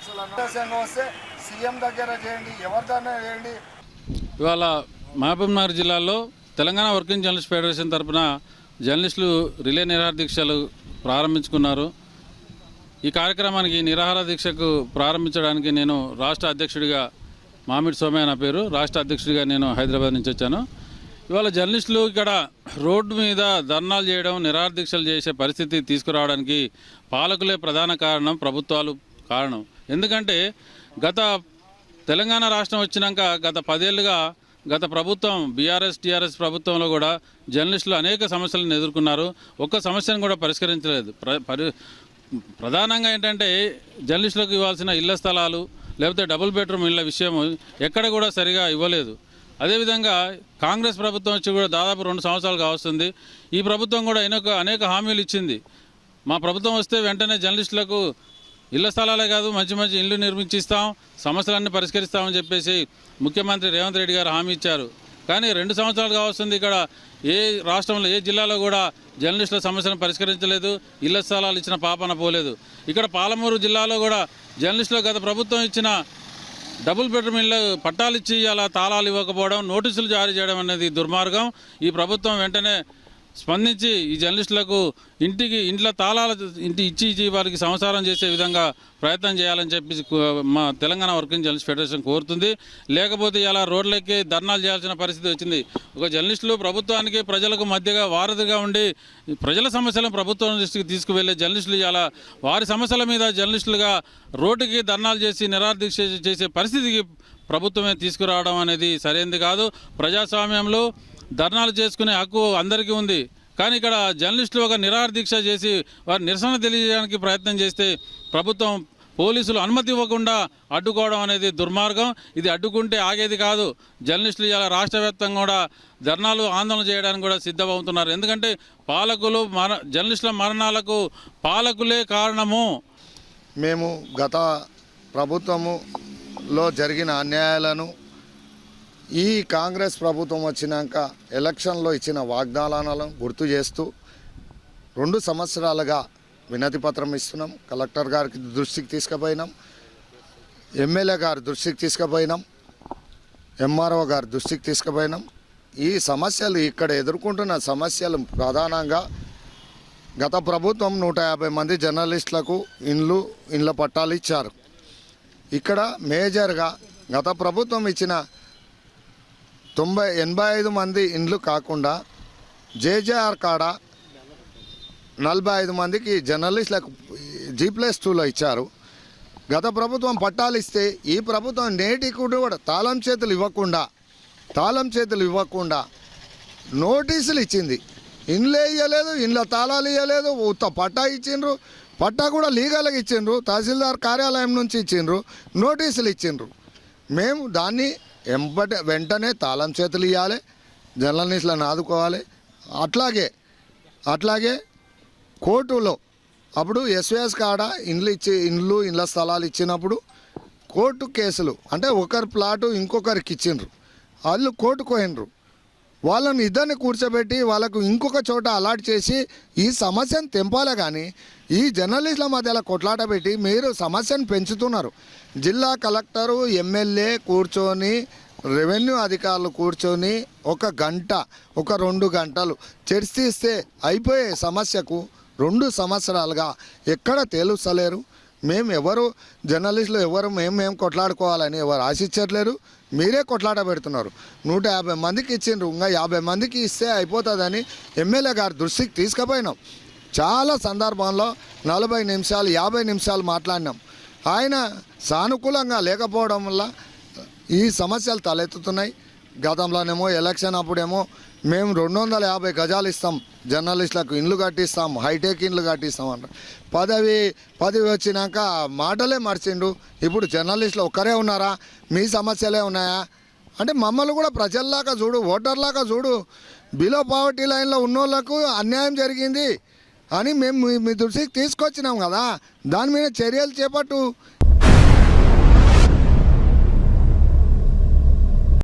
వస్తే సీఎం దగ్గర చేయండి, ఎవరిదైనా చేయండి. ఇవాళ మహబూబ్నగర్ జిల్లాలో తెలంగాణ వర్కింగ్ జర్నలిస్ట్ ఫెడరేషన్ తరఫున జర్నలిస్టులు రిలే నిరాహార దీక్షలు ప్రారంభించుకున్నారు. ఈ కార్యక్రమానికి నిరాహార దీక్షకు ప్రారంభించడానికి నేను రాష్ట్ర అధ్యక్షుడిగా మామిడి సోమయ్య నా పేరు, రాష్ట్ర అధ్యక్షుడిగా నేను హైదరాబాద్ నుంచి వచ్చాను. ఇవాళ జర్నలిస్టులు ఇక్కడ రోడ్డు మీద ధర్నాలు చేయడం, నిరాహార దీక్షలు చేసే పరిస్థితి తీసుకురావడానికి పాలకులే ప్రధాన కారణం, ప్రభుత్వాలు కారణం. ఎందుకంటే గత తెలంగాణ రాష్ట్రం వచ్చినాక గత 10 ఏళ్ళుగా గత ప్రభుత్వం టీఆర్ఎస్ ప్రభుత్వంలో కూడా జర్నలిస్టులు అనేక సమస్యలను ఎదుర్కొన్నారు. ఒక్క సమస్యను కూడా పరిష్కరించలేదు. ప్రధానంగా ఏంటంటే జర్నలిస్టులకు ఇవ్వాల్సిన ఇళ్ల స్థలాలు లేకపోతే డబుల్ బెడ్రూమ్ ఇళ్ల విషయం ఎక్కడ కూడా సరిగా ఇవ్వలేదు. అదేవిధంగా కాంగ్రెస్ ప్రభుత్వం వచ్చి కూడా దాదాపు 2 సంవత్సరాలు కావస్తుంది. ఈ ప్రభుత్వం కూడా అనేక హామీలు ఇచ్చింది. మా ప్రభుత్వం వస్తే వెంటనే జర్నలిస్టులకు ఇళ్ల స్థలాలే కాదు మంచి మంచి ఇళ్ళు నిర్మించిస్తాం, సమస్యలన్నీ పరిష్కరిస్తామని చెప్పేసి ముఖ్యమంత్రి రేవంత్ రెడ్డి గారు హామీ ఇచ్చారు. కానీ 2 సంవత్సరాలు కావస్తుంది. ఇక్కడ ఏ రాష్ట్రంలో ఏ జిల్లాలో కూడా జర్నలిస్టుల సమస్యలను పరిష్కరించలేదు, ఇళ్ల స్థలాలు ఇచ్చిన పాపన పోలేదు. ఇక్కడ పాలమూరు జిల్లాలో కూడా జర్నలిస్టులు గత ప్రభుత్వం ఇచ్చిన డబుల్ బెడ్రూమ్ ఇళ్ళు పట్టాలు ఇచ్చి అలా తాళాలు ఇవ్వకపోవడం, నోటీసులు జారీ చేయడం అనేది దుర్మార్గం. ఈ ప్రభుత్వం వెంటనే స్పందించి ఈ జర్నలిస్టులకు ఇంట్లో తాళాలు ఇచ్చి వారికి సంసారం చేసే విధంగా ప్రయత్నం చేయాలని చెప్పి మా తెలంగాణ వర్కింగ్ జర్నలిస్ట్ ఫెడరేషన్ కోరుతుంది. లేకపోతే ఇలా రోడ్లెక్కి ధర్నాలు చేయాల్సిన పరిస్థితి వచ్చింది. ఒక జర్నలిస్టులు ప్రభుత్వానికి ప్రజలకు మధ్యగా వారధిగా ఉండి ప్రజల సమస్యలను ప్రభుత్వం దృష్టికి తీసుకువెళ్ళే జర్నలిస్టులు ఇలా వారి సమస్యల మీద జర్నలిస్టులుగా రోడ్డుకి ధర్నాలు చేసి నిరాహార దీక్ష చేసే పరిస్థితికి ప్రభుత్వమే తీసుకురావడం అనేది సరైనది కాదు. ప్రజాస్వామ్యంలో ధర్నాలు చేసుకునే హక్కు అందరికీ ఉంది. కానీ ఇక్కడ జర్నలిస్టులు ఒక నిరాహార దీక్ష చేసి వారి నిరసన తెలియజేయడానికి ప్రయత్నం చేస్తే ప్రభుత్వం పోలీసులు అనుమతి ఇవ్వకుండా అడ్డుకోవడం అనేది దుర్మార్గం. ఇది అడ్డుకుంటే ఆగేది కాదు. జర్నలిస్టులు ఇలా రాష్ట్ర వ్యాప్తంగా కూడా ధర్నాలు ఆందోళన చేయడానికి కూడా సిద్ధమవుతున్నారు. ఎందుకంటే పాలకులు జర్నలిస్టుల మరణాలకు పాలకులే కారణము. మేము గత ప్రభుత్వములో జరిగిన అన్యాయాలను ఈ కాంగ్రెస్ ప్రభుత్వం వచ్చినాక ఎలక్షన్లో ఇచ్చిన వాగ్దానాలను గుర్తు చేస్తూ 2 సంవత్సరాలుగా వినతి పత్రం ఇస్తున్నాం. కలెక్టర్ గారికి దృష్టికి తీసుకుపోయినాం, ఎమ్మెల్యే గారి దృష్టికి తీసుకుపోయినాం, ఎంఆర్ఓ గారి దృష్టికి తీసుకుపోయినాం. ఈ సమస్యలు ఇక్కడ ఎదుర్కొంటున్న సమస్యలు ప్రధానంగా గత ప్రభుత్వం 150 మంది జర్నలిస్టులకు ఇండ్ల పట్టాలు ఇచ్చారు. ఇక్కడ మేజర్గా గత ప్రభుత్వం ఇచ్చిన 85 మంది ఇండ్లు కాకుండా జేజేఆర్ కాడ 45 మందికి జర్నలిస్టులకు G+2లో ఇచ్చారు. గత ప్రభుత్వం పట్టాలు ఇస్తే ఈ ప్రభుత్వం నేటికి కూడా తాళం చేతులు ఇవ్వకుండా నోటీసులు ఇచ్చింది. ఇండ్లే ఇవ్వలేదు, ఇండ్ల తాళాలు ఇవ్వలేదు, ఉత్త పట్టా ఇచ్చిండ్రు. పట్టా కూడా లీగల్గా ఇచ్చిండ్రు, తహసీల్దార్ కార్యాలయం నుంచి ఇచ్చిండ్రు, నోటీసులు ఇచ్చిండ్రు. మేము దాన్ని వెంటనే తాళం చేతులు ఇవ్వాలి, జర్నలిస్టులను ఆదుకోవాలి. అట్లాగే కోర్టులో అప్పుడు ఎస్వేఎస్ కాడ ఇండ్ల స్థలాలు ఇచ్చినప్పుడు కోర్టు కేసులు అంటే ఒకరి ప్లాటు ఇంకొకరికి ఇచ్చిండ్రు, వాళ్ళు కోర్టుకు పోయినరు. వాళ్ళని ఇద్దరిని కూర్చోబెట్టి వాళ్ళకు ఇంకొక చోట అలాట్ చేసి ఈ సమస్యను తెంపాలే. కానీ ఈ జర్నలిస్టుల మధ్యలో కొట్లాట పెట్టి మీరు సమస్యను పెంచుతున్నారు. జిల్లా కలెక్టరు, ఎమ్మెల్యే కూర్చొని, రెవెన్యూ అధికారులు కూర్చొని 1 గంట 2 గంటలు చర్చిస్తే అయిపోయే సమస్యకు 2 సంవత్సరాలుగా ఎక్కడ తేలుస్తలేరు. ఎవరు జర్నలిస్టులు మేము కొట్లాడుకోవాలని ఎవరు ఆశించట్లేరు. మీరే కొట్లాట పెడుతున్నారు. 150 మందికి ఇచ్చిండ్రు, ఇంకా 50 మందికి ఇస్తే అయిపోతుందని ఎమ్మెల్యే గారి దృష్టికి తీసుకుపోయినాం. చాలా సందర్భంలో 40 నిమిషాలు 50 నిమిషాలు మాట్లాడినాం. ఆయన సానుకూలంగా లేకపోవడం వల్ల ఈ సమస్యలు తలెత్తుతున్నాయి. గతంలోనేమో ఎలక్షన్ అప్పుడేమో మేము 250 గజాలు ఇస్తాం, జర్నలిస్టులకు ఇండ్లు కట్టిస్తాం, హైటెక్ ఇండ్లు కట్టిస్తాం అంటారు. పదవి వచ్చినాక మాటలే మర్చిండు. ఇప్పుడు జర్నలిస్టులు ఒక్కరే ఉన్నారా, మీ సమస్యలే ఉన్నాయా అంటే మమ్మల్ని కూడా ప్రజల్లాగా చూడు, ఓటర్లాగా చూడు. బిలో పావర్టీ లైన్లో ఉన్నోళ్లకు అన్యాయం జరిగింది అని మేము మీ దృష్టికి తీసుకొచ్చినాం కదా, దాని మీద చర్యలు చేపట్టు.